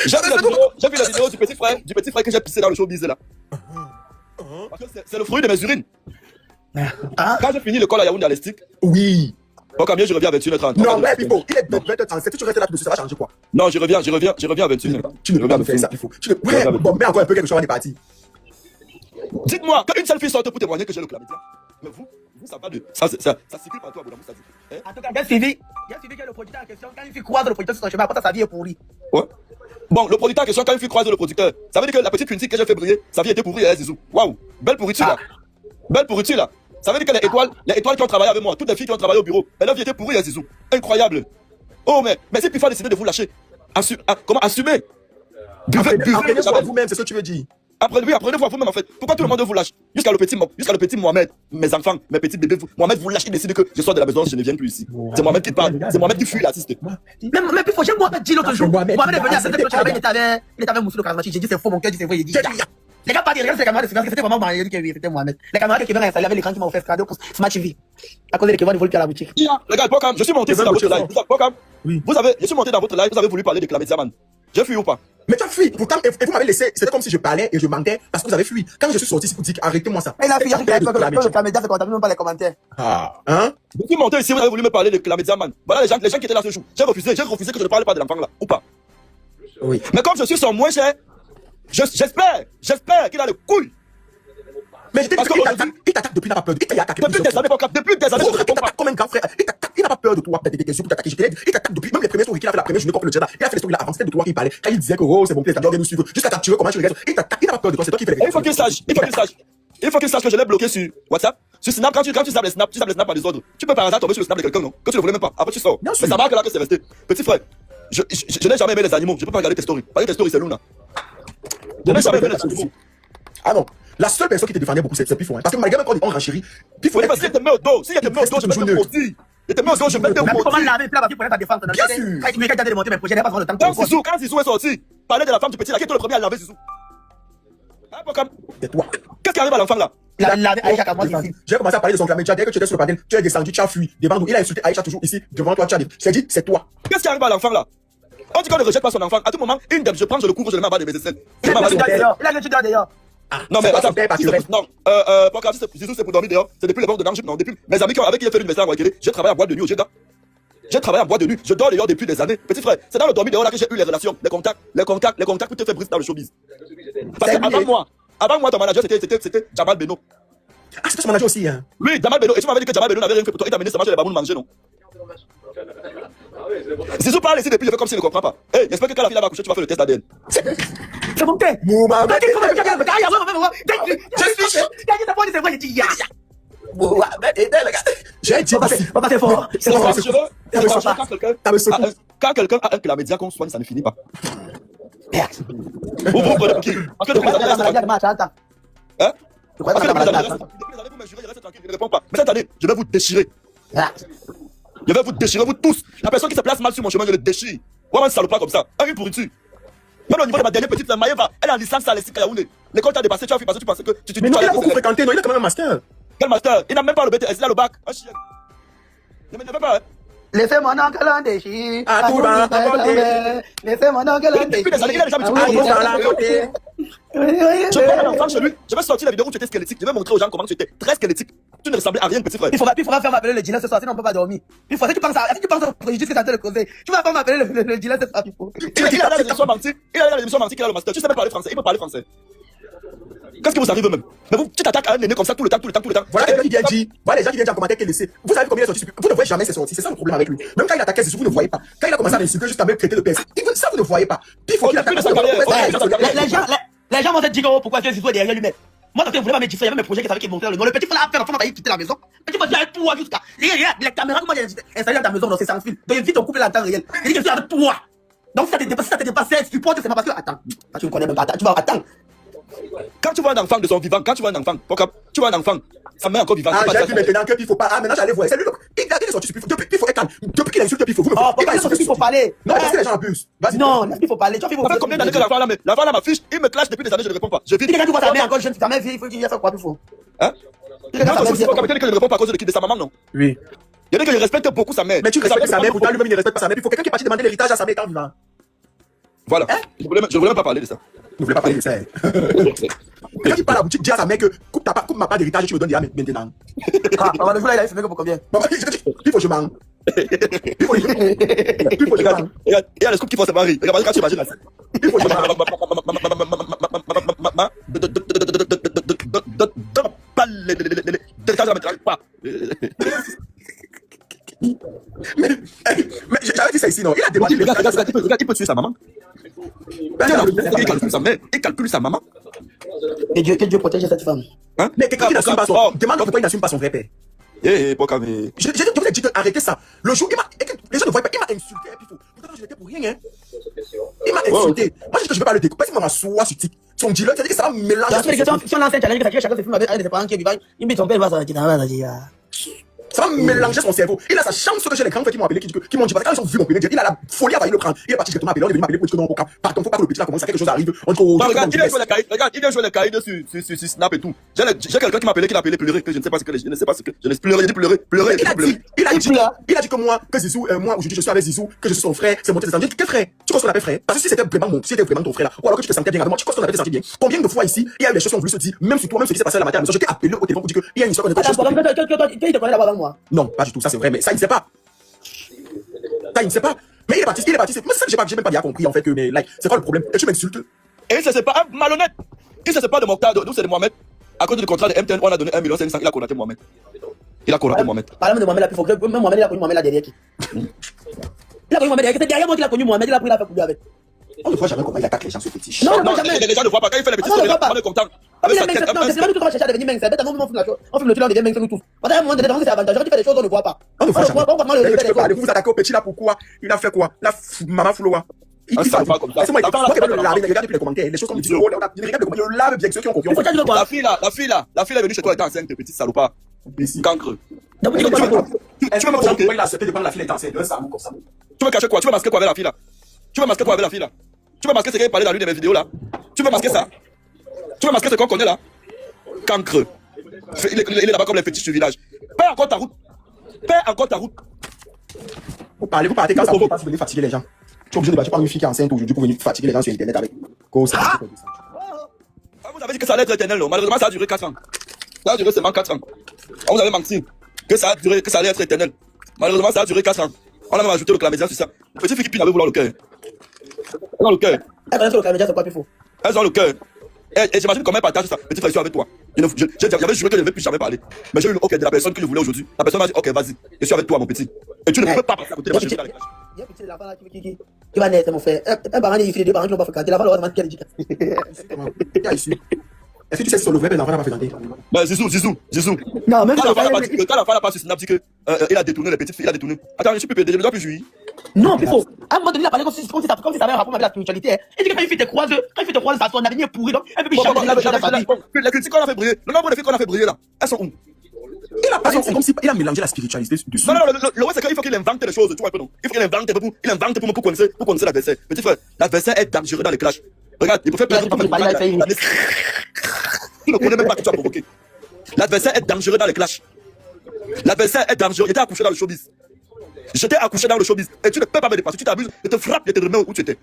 J'ai vu la vidéo du petit frère que j'ai pissé dans le showbiz là. Parce que c'est le fruit de mes urines. Quand j'ai fini l'école à Yaoundé à l'Estique. Oui. Bon, combien je reviens à 21h30. Non, mais Pipo, il est 20h30. Si tu restes là, ça va changer quoi? Non, je reviens à 21h. Tu ne peux pas me faire ça, Pipo. Ouais, bon, mets encore un peu quelque chose, on est parti. Dites-moi, quand une seule fille sorte pour témoigner que j'ai le chlamydia, mais vous, ça va de. Ça circule partout à Boudamou, ça dit. En tout cas, bien suivi que le producteur en question, quand il fait croise le producteur sur son chemin, après sa vie est pourrie. Ouais. Bon, le producteur en question, quand il fait croiser le producteur, ça veut dire que la petite Quincy que j'ai fait briller, sa vie était pourrie, hein, Zizou. Waouh, belle pourriture là. Belle pourriture là. Ça veut dire que les étoiles qui ont travaillé avec moi, toutes les filles qui ont travaillé au bureau, leur vie était pourrie, hein, Zizou. Incroyable. Oh, mais si Pifa a décidé de vous lâcher, comment assumer? Buvez vous-même, c'est ce que tu veux dire. Apprenez-vous à vous-même en fait. Pourquoi tout le monde vous lâche? Jusqu'à le petit Mohamed, mes enfants, mes petits bébés, Mohamed vous lâche, il décide que je sors de la maison, je ne viens plus ici. C'est Mohamed qui parle, c'est Mohamed qui fuit l'artiste. Mais puis, j'ai Mohamed dit l'autre jour. Mohamed est venu à cette époque, il était avec Moussou le charismatique. J'ai dit c'est faux, mon cœur dit c'est vrai. Il dit les gars, pas dire, regarde ces camarades de finance, c'était vraiment Mohamed qui c'était Mohamed. Les camarades qui venaient installer avec l'écran qui m'a offert cadeau pour Smart TV. À cause des qui volent plus à la boutique. Regarde, Bokam, je suis monté dans votre live. Bokam, je suis monté dans votre live, vous avez voulu parler de Clamédiaman. J'ai fui ou pas? Mais tu as fui. Pourtant, et vous m'avez laissé. C'était comme si je parlais et je mentais parce que vous avez fui. Quand je suis sorti, vous dites arrêtez-moi ça. Et la fille, le Clamédia fait qu'on même pas les commentaires. Hein? Je suis monté ici, vous avez voulu me parler de Clamédiaman. Voilà les gens qui étaient là ce jour. J'ai refusé que je ne parle pas de l'enfant là, ou pas? Oui. Mais comme je suis son moins cher, j'espère qu'il a le couille. Mais je t'ai dit qu'il t'attaque depuis, il n'a pas peur. Il t'a attaqué depuis des années, je ne réponds pas. Comme un grand frère. Il n'a pas peur de toi, peut-être des yeux pour t'attaquer. Il t'attaque depuis, même les premiers stories qu'il a fait la première journée contre le Tchada. Il a fait les stories là avant, c'était de toi qu'il parlait. Quand il disait que oh, c'est bon, les amis nous suivre. Jusqu'à t'attirer, comment tu regardes. Il t'attaque, il n'a pas peur de toi, c'est toi qui fais les. Il faut qu'il sache que je l'ai bloqué sur WhatsApp. Sur Snap, quand tu sapes les Snap par désordre. Tu peux par hasard tomber sur le Snap de quelqu'un, non? Que tu ne voulais même pas. Après tu sors. Mais ça marque là que c'est resté. Petit frère, je n'ai jamais aimé les animaux. Je peux pas regarder tes stories. Parce que tes stories, c'est Luna. Je n'ai jamais aimé les animaux. Ah non. La seule personne qui te défendait beaucoup, c'est Pifo. Parce que malgré même quand on renchérit, Pifo. Parce qu'il te met au dos. S'il te met au dos, je vais te maudire. Il te met au dos, je vais te maudire. Comment laver la pour ta défense? Bien sûr. Quand tu m'as démonté mes projets, il n'y a pas le temps. Quand Zizou est sorti, parler de la femme du petit là, qui est le premier à laver Zizou? C'est toi. Qu'est-ce qui arrive à l'enfant là? J'ai commencé à parler de son Clamédia. Dès que tu étais sur le panel, tu es descendu, tu as fui. Devant nous, il a insulté Aïcha toujours ici, devant toi, tu as dit. J'ai dit, c'est toi. Qu'est-ce qui arrive à l'enfant là? On dit qu'on ne rejette pas son enfant. À tout moment, une dame, je prends, je le couvre, je le mets en bas de mes aisselles. Il a le tuteur d'ailleurs. Non mais attends, non, Zizou c'est pour dormir dehors, c'est depuis les bords de l'Ange, non, depuis mes amis avec qui j'ai fait l'université à Ouakele, j'ai travaillé en boîte de nuit au Jeddah. J'ai travaillé en boîte de nuit, je dors dehors depuis des années. Petit frère, c'est dans le dormir dehors là que j'ai eu les relations, les contacts pour te faire briser dans le showbiz. Parce que avant moi, ton manager c'était Jamal Beno. Ah, c'était son manager aussi, hein? Oui, Jamal Beno, et tu m'avais dit que Jamal Beno n'avait rien fait pour toi, il t'a amené seulement chez les babounes manger, non? Zizou parle ici depuis, il fait comme s'il ne comprend pas. Hey, j'espère que quand la fille va coucher, tu vas faire le test d'ADN. C'est mon thé. J'ai dit, papa, c'est fort. Quand quelqu'un a un chlamydia qu'on soigne, ça ne finit pas. Vous prenez pour qui? Parce que depuis les années, hein? Depuis les années, vous me jurez, je reste tranquille, je ne réponds pas. Mais cette année, je vais vous déchirer. Je vais vous déchirer, vous tous. La personne qui se place mal sur mon chemin, je le déchire. Moi, un salopard comme ça. Un pourriture. Même au niveau de ma dernière petite, Maëva, elle est en licence à l'Estique Yaoundé. L'école t'a dépassé, tu as fait parce que tu pensais que tu mais non, il a beaucoup fréquenté, non, il a quand même un master. Quel master? Il n'a même pas le BTS, il a le bac. Un chien. Ne me fais pas, hein. Laissez mon oncle en déchire. Ah, tout va, laissez mon oncle en déchire. Depuis des années, il a déjà mis tout le monde. Je prends un enfant chez lui, je vais sortir la vidéo où tu étais squelettique. Je vais montrer aux gens comment tu étais très squelettique. Tu ne ressemblais à rien, petit frère. Il faudra faire m'appeler le dealer ce soir, sinon on ne peut pas dormir. Il faut, si tu penses au préjudice que tu as de causer, tu vas pas m'appeler le dealer ce soir, il faut. Il a l'émission menti, il a qu'il a le master. Tu sais même parler français, il peut parler français. Qu'est-ce que vous arrive même? Mais vous, tu t'attaques à un aîné comme ça tout le temps. Voilà les gens qui viennent dire, voilà les gens qui viennent dire en commentaire qu'elle laissait. Vous savez combien il est sorti, vous ne voyez jamais ses sorties, c'est ça le problème avec lui. Même quand il attaquait, vous ne voyez pas. Quand il a commencé à l'insulter juste à même traiter de peste, ça vous ne voyez pas. Puis il faut qu'il attaque. Les gens vont se dire, oh, pourquoi Zizou est derrière lui-même. Moi, quand je voulais pas me dire, il y avait mes projets qui savaient qu'ils montaient le nom. Le petit frère a fait l'enfant, il quitter la maison. Petit frère, avec toi jusqu'à. Les caméras que moi j'ai installées dans ta maison, c'est sans fil. Donc, vite, on coupe la temps réel. Il dit que je suis avec toi. Donc, si ça te dépasse, tu portes, c'est pas parce que. Attends, tu me connais même pas. Tu vas attendre. Quand tu vois un enfant de son vivant, tu vois un enfant, sa mère encore vivante. Ah, j'ai vu maintenant qu'il faut pas. Ah, maintenant j'allais voir. C'est lui, il est sorti sur Pifo. Depuis, faut être calme. Depuis qu'il a insulté Pifo, vous me Oh, il faut parler. Non, parce que les gens abusent. Vas-y. Non, il faut parler. Tu vois combien d'années que l'enfant là m'affiche, il me clash depuis des années, je ne réponds pas. Je vis. Quand tu vois ta mère encore jeune, ta mère vieille, il faut qu'il y ait quoi, Pifo. Hein? Il y a des gens qui ne répondent pas à cause de sa maman, non? Oui. Il y a des gens qui respectent beaucoup sa mère. Mais tu respectes sa mère, pourtant lui-même il ne respecte pas sa mère. Il faut quelqu'un qui est parti demander l'héritage à sa mère étant vivant. Voilà. Je voulais même pas parler de ça. Ne voulais pas parler de ça. Quand il parle à la boutique, dis à sa mère que coupe ma part d'héritage, tu me donnes déjà maintenant. Ah, maman, le jour là, il a fumé pour combien? Maman, il faut que je mange. Il faut que je mange. Regarde, il y a le scoop qui faut se marier. Regarde, quand tu imagines la scène. Il faut que je mange. Mais j'avais dit ça ici, non? Il a demandé. Regarde, il peut tuer sa maman. Il calcule sa mère. Il calcule sa maman. Que Dieu protège cette femme. Hein? Mais quelqu'un qui n'assume pas son. Demande pourquoi il n'assume pas son vrai père. Pourquoi mais. Je vous ai dit arrêtez ça. Le jour, les gens ne voient pas, il m'a insulté. Pourtant, je n'étais pour rien. Hein. Il m'a insulté. Moi, je dis que je ne vais pas le découper. Si je m'assois sur son dealer, c'est-à-dire que ça va mélanger. Si on lance un challenge, que chacun se fume avec des parents qui est vivant, il met son père, il va s'arrêter dans la vie. Ça va mélanger son cerveau. Il a sa chance que j'ai les grands frères qui m'ont appelé, qui m'ont dit, parce que quand ils ont vu mon premier dire, il a la folie à vailler le crâne. Il est parti directement appeler, on est venu m'appeler pour dire que non, pardon, faut pas que le petit là commence à quelque chose arrive. On dit regarde, il vient jouer les caïds sur Snap et tout. J'ai quelqu'un qui m'a appelé pleurer, que je ne sais pas ce que je ne sais pas ce que je ne pleurer, il dit pleurer. Il a dit que moi, que Zizou, moi aujourd'hui je suis avec Zizou, que je suis son frère, c'est mon descendant. Quel frère? Tu crois qu'on appelle frère? Parce que si c'était vraiment ton frère là, ou alors que tu te sentais bien avec moi, tu crois qu'on appelle sentir bien? Combien de fois ici, il y a eu des choses qui ont voulu se dire, même sur toi, même ce qui s'est passé à la matin à la maison, j'étais appelé au téléphone pour dire qu'il y a une histoire qu'on Attends, tu te connais d'abord avant moi? Non, pas du tout, ça c'est vrai, mais ça il ne sait pas. Ça il ne sait pas. Mais il est parti, moi c'est ça que j'ai même pas bien compris en fait que, mais like, c'est quoi le problème? Et tu m'insultes? Et ça c'est pas un malhonnête. Il se sépare de Mokhtar, nous c'est de Mohamed. À cause du contrat de MTN, on a donné 1 500 000, il a contacté Mohamed. Parle-moi de Mohamed là, il faut même Mohamed, il a connu Mohamed là derrière qui? Il a connu Mohamed derrière, c'est derrière moi qu'il a connu Mohamed, il a pris la fait couler avec. On ne voit jamais comment il attaque les gens sur petit. Non, jamais. Les gens ne voient pas. Quand il fait les petits sourires, on est content. Non, c'est pas du tout qu'on va chercher à devenir mince. C'est bête, on filme le truc, on devient mince, nous tous. Parce qu'à un moment donné, c'est avantageux. Quand tu fais des choses, on ne voit pas. On ne voit jamais. Vous vous attaquez au petit là, pourquoi? Il a fait quoi? La maman Fouloa. Il fait pas comme ça. C'est moi qui vais le laver. Regarde les commentaires. Les choses comme tu dis, il regarde les commentaires. Il lave bien ceux qui ont confiance. La fille là est venue chez toi, elle était enceinte, petite salopard. Cancre. Tu veux me montrer il a accepté de prendre la fille enceinte. Un salon comme ça. Tu veux cacher quoi? Tu veux masquer quoi avec la fille là? Tu veux masquer quoi avec la fille là? Tu veux masquer ce qu'elle parlait dans l'une de mes vidéos là? Tu veux masquer ça? Tu veux masquer ce qu'on connaît là? Cancre. Il est là-bas comme les fétiches du village. Perds encore ta route. Vous partez quand ça vous passe, vous venez fatiguer les gens. Tu es obligé de bâtir par une fille qui est enceinte aujourd'hui pour venir fatiguer les gens sur internet avec. Vous avez dit que ça allait être éternel, non? Malheureusement ça a duré 4 ans. Ça a duré seulement 4 ans. On vous avait menti que ça allait être éternel. Malheureusement ça a duré 4 ans. On a même ajouté le clamédia sur ça. Petite fille qui pine avec vouloir le cœur. Elles ont le cœur. Elles ont le cœur. Et j'imagine comment elle partage ça. Petit frère, je suis avec toi. J'avais juré que je ne vais plus jamais parler. Mais j'ai eu le OK de la personne qui le voulait aujourd'hui. La personne m'a dit OK, vas-y. Je suis avec toi, mon petit. Et tu ne peux pas passer à côté de moi. Il y a un petit de la femme qui va naître, mon frère. Un parent est ici, les deux parents qui l'ont pas fréquenté. La femme leur a demandé quelle éducation. Est-ce que tu sais si sur le vrai, l'enfant n'a pas fréquenté? Ben, Zizou. Non, même quand la femme n'a pas sur Snap, dit qu'il a détourné les petites filles, il a détourné. Attends, je suis plus pédé, je ne dois plus jouir. Non, Pifo. À un moment donné, il a parlé comme si ça avait un rapport avec la spiritualité. Il dit que quand il fait tes croises, ça son avenir est pourri, donc elle peut plus changer la famille. Les critiques qu'on a fait briller, le nombre de filles qu'on a fait briller là, elles sont où? Il a parlé, c'est comme s'il a mélangé la spiritualité dessus. Non, le ouais, c'est qu'il faut qu'il invente les choses, tu vois un peu non? Il faut qu'il invente pour connaître l'adversaire. Petit frère, l'adversaire est dangereux dans les clashs. Regarde, il peut faire plaisir. Tu ne connais même pas que tu as provoqué. L'adversaire est dangereux dans les clashs. L'adversaire est dangereux. Il était accouché dans le showbiz. J'étais accouché dans le showbiz. Et tu ne peux pas me dépasser. Tu t'abuses, je te frappe, je te remets où tu étais.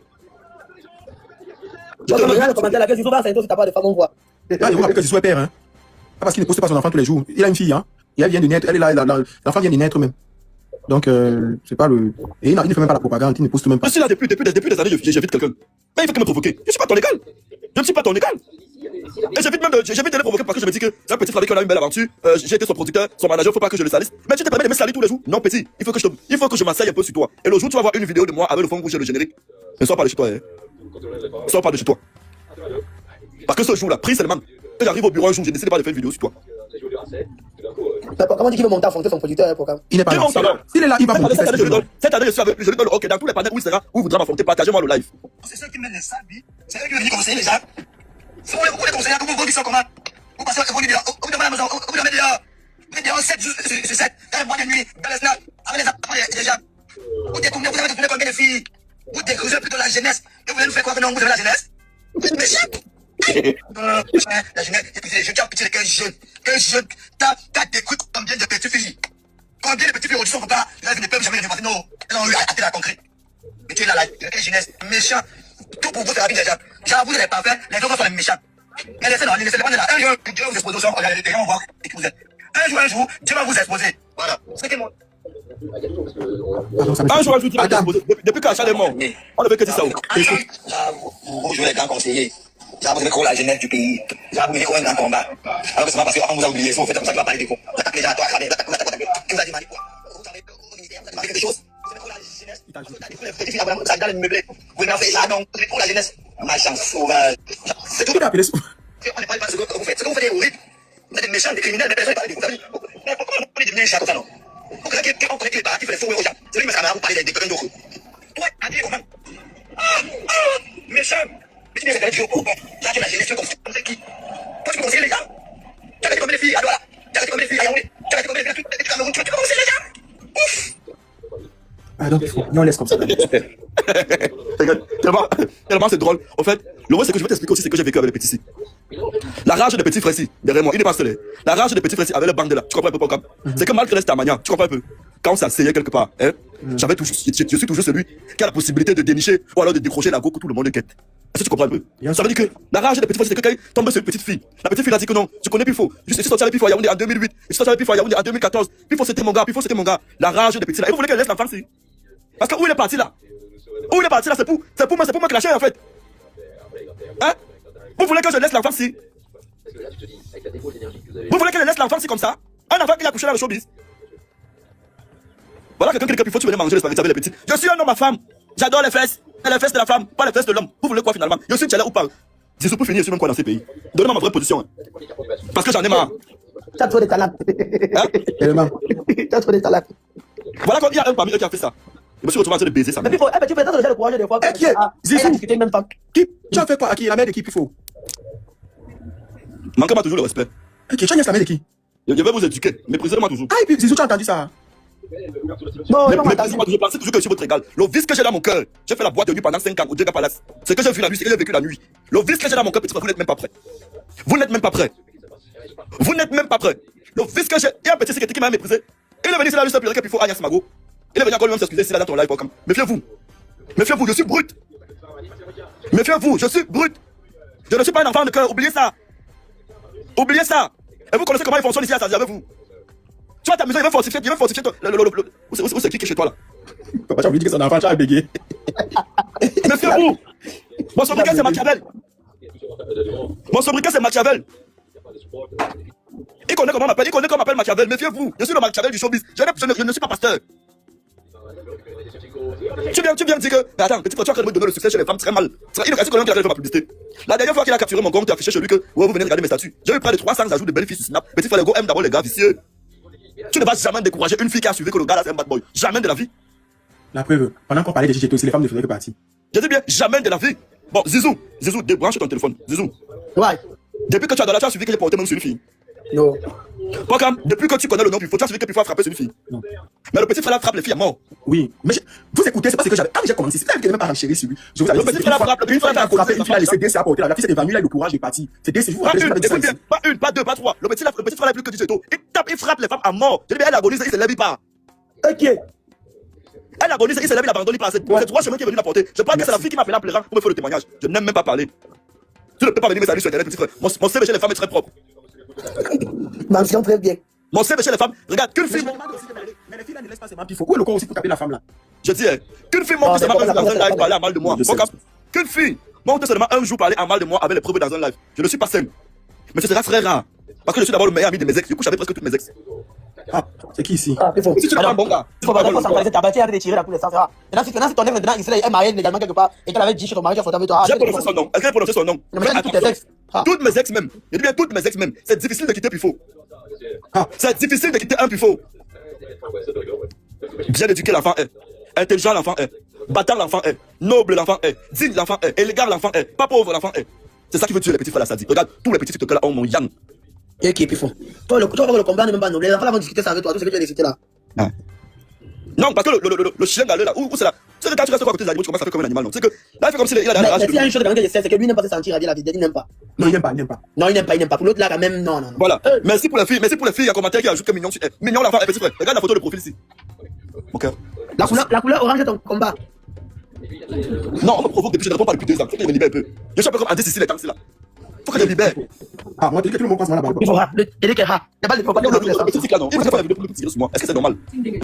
Je te regarde le commentaire là, que Zizou va s'intéresser, t'as pas de femme, on voit. Ah, il faut rappeler que Zizou est père, hein. Pas parce qu'il ne poste pas son enfant tous les jours. Il a une fille, hein. Et elle vient de naître, elle est là, l'enfant vient de naître même. Donc, c'est pas le. Et il ne fait même pas la propagande, il ne poste même pas. Je suis là depuis des années, j'évite quelqu'un. Mais il faut que me provoquer. Je ne suis pas ton égal. Je ne suis pas ton égal. Et j'évite de le provoquer parce que je me dis que c'est un petit frère qui a une belle aventure. J'ai été son producteur, son manager, faut pas que je le salisse. Mais tu te permets de me salir tous les jours? Non, petit. Il faut que je m'asseye un peu sur toi. Et le jour où tu vas voir une vidéo de moi avec le fond rouge et le générique, ne sors pas de chez toi, hein. Sors pas de chez toi. Parce que ce jour-là, pris seulement, que j'arrive au bureau un jour, je décide pas de faire une vidéo sur toi. Comment dit qu'il veut monter à affronter son producteur, hein, programme? Il n'est pas là. S'il est là, il va monter. Cette année, je suis avec lui, je lui donne le OK dans tous les panels où il sera, où il voudra m'affronter, partagez-moi le live. C'est ceux qui mènent les salles, c'est eux qui viennent conseiller les gens. C'est vous les conseillers, vous sont comment? Vous passez au bout de la maison, au bout de la média. Vous êtes dehors 7 jours sur 7, dans les mois de nuit, dans les snaps, avec les appareils des gens. Vous avez détourné combien de filles? Vous décrousez plutôt la jeunesse. Et vous voulez nous faire croire que non, vous avez la jeunesse? Vous êtes méchants. La jeunesse, je tiens à pitié qu'un jeune, t'as des coups combien de petites filles? Combien de petites filles aujourd'hui sont pas, je ne peux jamais les voir, non, elles ont eu à la concrète. Mais tu es là, la jeunesse, méchant. Tout pour vous, c'est la vie des gens. Genre, vous êtes parfaits, les autres sont les méchants. Mais laissez les là. Un jour, Dieu va vous exposer au sort, les gens vont voir qui vous êtes. Un jour, Dieu va vous exposer. Voilà. C'est moi. Un jour, tu vas t'exposer. Depuis qu'Achad est mort, on ne veut que dire ça. Vous jouez les grands conseillers. Vous aimez trop la jeunesse du pays. Vous aimez trop un grand combat. Alors que c'est pas parce qu'on vous a oublié, vous faites comme ça qu'il va parler des faux. Vous attaquez les gens à toi, à vous attaquez. Vous avez dit quoi? Vous avez demandé quelque chose. Vous aimez trop la jeunesse. Vous avez dans les meublés. Vous aimez faire ça, non. Vous aimez trop la jeunesse. Machin sauvage. C'est tout. On n'est pas ce que vous faites. Ce que vous faites est horrible. Vous êtes des méchants, des criminels, des personnes qui parlent de vous. Mais pourquoi on est devenu un chat comme ça, non? On connaît les parents qui fait les faux aux gens. C'est lui, mais ça m'a vous parler des conneries d'autres. Toi, à dire comment? Méchant. Mais tu viens de dire pourquoi? Là, tu imagines, tu veux conseiller qui? Toi, tu peux conseiller les gens? Tu as arrêté combien de filles à Douala? Tu as arrêté combien de filles à Yaoundé? Tu as arrêté combien de filles à Cameroun? Tu peux conseiller les gens? Ouf! Ah, donc, non, laisse comme ça. Tellement c'est drôle. En fait, le vrai, c'est que je vais t'expliquer aussi ce que j'ai vécu avec les petits ici. La rage des petits frères ici, derrière moi, il est pas seul. La rage des petits frères ici avec le bande là. Tu comprends un peu pourquoi? C'est que malgré ta manière, tu comprends un peu? Quand on s'asseyait quelque part, hein, je suis toujours celui qui a la possibilité de dénicher ou alors de décrocher la go que tout le monde quête. Est-ce que tu comprends un peu? Ça veut dire que la rage des petits frères, c'est que quand il tombe sur une petite fille, la petite fille a dit que non, tu connais Pifo. Je suis sorti avec Pifo à Yaoundé en 2008, je suis sorti avec Pifo à Yaoundé en 2014. Pifo c'était mon gars, Pifo c'était mon gars. La rage des petits là. Et vous voulez qu'elle laisse l'enfant ici? Parce que où il est parti là? Où il est parti là? C'est pour moi clasher en fait. Hein? Vous voulez que je laisse l'enfant ici? Vous voulez que je laisse l'enfant ici comme ça? Un enfant qui a couché dans le showbiz. Voilà quelqu'un qui dit qu'il faut tu venir manger les spaghettis avec les petits. Je suis un homme à femme. J'adore les fesses. Et les fesses de la femme, pas les fesses de l'homme. Vous voulez quoi finalement? Je suis tchalé ou pas? Zizou pour finir, je suis même quoi dans ces pays? Donnez-moi ma vraie position. Hein. Parce que j'en ai marre. Tu as trop de talent. Hein? Tu as trop de talent. Voilà quand il y a un parmi eux qui a fait ça. Je me suis retrouvé en train de baiser ça. Mais tu peux déjà le courage des fois. Qui est? Zizou. Même temps. Qui? Tu as fait quoi? À qui? La mère de qui, Pifo? Manquez-moi toujours le respect. Ok, tu as la mère de qui? Je vais vous éduquer. Méprisez-moi toujours. Ah, et puis Zizou, tu as entendu ça? Non, Méprisez-moi toujours. Je pensais toujours que je suis votre égal. Le vice que j'ai dans mon cœur. J'ai fait la boîte de nuit pendant 5 ans au Djega Palace. Ce que j'ai vu la nuit, c'est que j'ai vécu la nuit. Le vice que j'ai dans mon cœur, petit frère, vous n'êtes même pas prêt. Vous n'êtes même pas prêt. Vous n'êtes même pas prêt. Le vice que j'ai. Il y a un petit secrétaire qui m'a méprisé. Il est venu ici là juste pleurer qu'il faut Agnès Mago. Il est venu encore lui-même s'excuser ici là dans ton live. Méfiez-vous. Méfiez-vous, je suis brut. Méfiez-vous, je suis brut. Je ne suis pas un enfant de cœur. Oubliez ça. Oubliez ça. Et vous connaissez comment il fonctionne ici à Sazi avec vous. Tu vas t'amuser, il va fortifier toi. Où c'est qui est chez toi là? Papa, tu as oublié que son enfant, tu as bégayé. Méfiez-vous. Mon sobriquet c'est Machiavel. Mon sobriquet c'est Machiavel. Il connaît comment on m'appelle Machiavel. Méfiez-vous. Je suis le Machiavel du showbiz. Je ne suis pas pasteur. Tu viens me dire que. Mais attends, petit frère, tu vas me donner le succès chez les femmes très mal. Il reste quand même qu'il a fait ma publicité. La dernière fois qu'il a capturé mon compte, tu as affiché chez lui que vous venez regarder mes statuts. J'ai eu près de 300 ajouts de belles filles sur Snap. Petit frère, le go aime d'abord les gars vicieux. Tu ne vas jamais décourager une fille qui a suivi que le gars là c'est un bad boy. Jamais de la vie. La preuve, pendant qu'on parlait de GGT aussi, les femmes ne faisaient que partie. Je dis bien, jamais de la vie. Bon, Zizou, débranche ton téléphone. Zizou. Ouais. Depuis que tu as dans la tu as suivi que j'ai porté même sur une fille. Non. Pokam, depuis que tu connais le nom Pifo, tu as suivi que Pifo a frappé sur une fille. Non. Mais le petit frère là frappe les filles à mort. Oui, mais vous écoutez, c'est pas ce que j'avais. Quand j'ai commencé, c'était même pas renchéri sur lui. Je vous avais Le petit frère frappe, une fois qu'il a frappé, une fille a laissé DCA porter là. La fille s'est évanouie là, le courage est parti. C'est DCA, je vous rappelle, pas une, pas deux, pas trois. Le petit frère là est plus que du tout. Il tape, il frappe les femmes à mort. Je dis bien, elle agonise, il se lève pas. Ok. Elle agonise, il se lève, il abandonne, il passe. C'est trois chemins qui est venu la porter. Je pense que c'est la fille qui m'a appelé en pleurant pour me faire le témoignage. Je n'aime même pas parler. Tu ne peux pas venir me saluer sur Internet, petit frère. Mon CV chez les femmes est très propre. Mention très bien. Mon CV chez les femmes, regarde, qu'une fille. Mais les filles là ne laissent pas seulement Pifo. Où est le corps aussi pour taper la femme là? Je dis, qu'une fille monte seulement dans un live parler à mal de moi. Qu'une fille monte seulement un jour parler à mal de moi avec les preuves dans un live. Je ne suis pas sain. Mais ce sera très rare. Parce que je suis d'abord le meilleur ami de mes ex. Je couche avec presque toutes mes ex. Ah, c'est qui ici? Ah, il faut. Si tu n'es pas un bon gars, Il faut pas centraliser ta bâtie, arrête de tirer dans tous les sens. Maintenant, si ton ex maintenant, il est marié légalement quelque part et qu'elle avait dit chez ton mari, tu as photo avec toi. j'ai prononcé son nom. Elle a prononcé son nom. Mais toutes tes ex. Toutes mes ex même. Je dis bien toutes mes ex même. C'est difficile de quitter Pifo. C'est difficile de quitter un Pifo. Bien éduqué l'enfant est. Intelligent l'enfant est. Battant l'enfant est. Noble l'enfant est. Digne l'enfant est. Élégant l'enfant est. Pas pauvre l'enfant est. C'est ça qui veut tuer les petits frères là, ça dit. Regarde, tous les petits TikTokers là ont mon yang. Et qui est plus fort. Toi, le combat n'est même pas noble. Les enfants là vont discuter ça avec toi. Tout ce que tu as décidé là. Ah. Non, parce que le chien galeux là, où c'est là? C'est que quand tu restes à côté des animaux, tu commences à faire comme un animal. Non, c'est que là, il fait comme s'il a la rage. Mais s'il y a une chose que je sais, c'est que lui n'aime pas se sentir à dire la vie. Il n'aime pas. Non, il n'aime pas, il n'aime pas. Non, il n'aime pas. Pour l'autre là, quand même, non. Voilà. Merci pour les filles, il y a un commentaire qui ajoute que mignon, mignon l'enfant est petit frère. Regarde la photo de profil ici. Mon cœur. La couleur orange est ton combat. Non, on me provoque depuis, je ne réponds pas depuis 2 ans. Faut qu'il me libère un peu. Je suis un peu comme André Cécile et Tansi là. Faut que je me libère. Ah, moi, tu dis que tout le monde passe mal là-bas. Il faut il dit que, il y a pas de propagande. C'est là, non. Il me dit pas de tirer sur moi. Est-ce que c'est normal?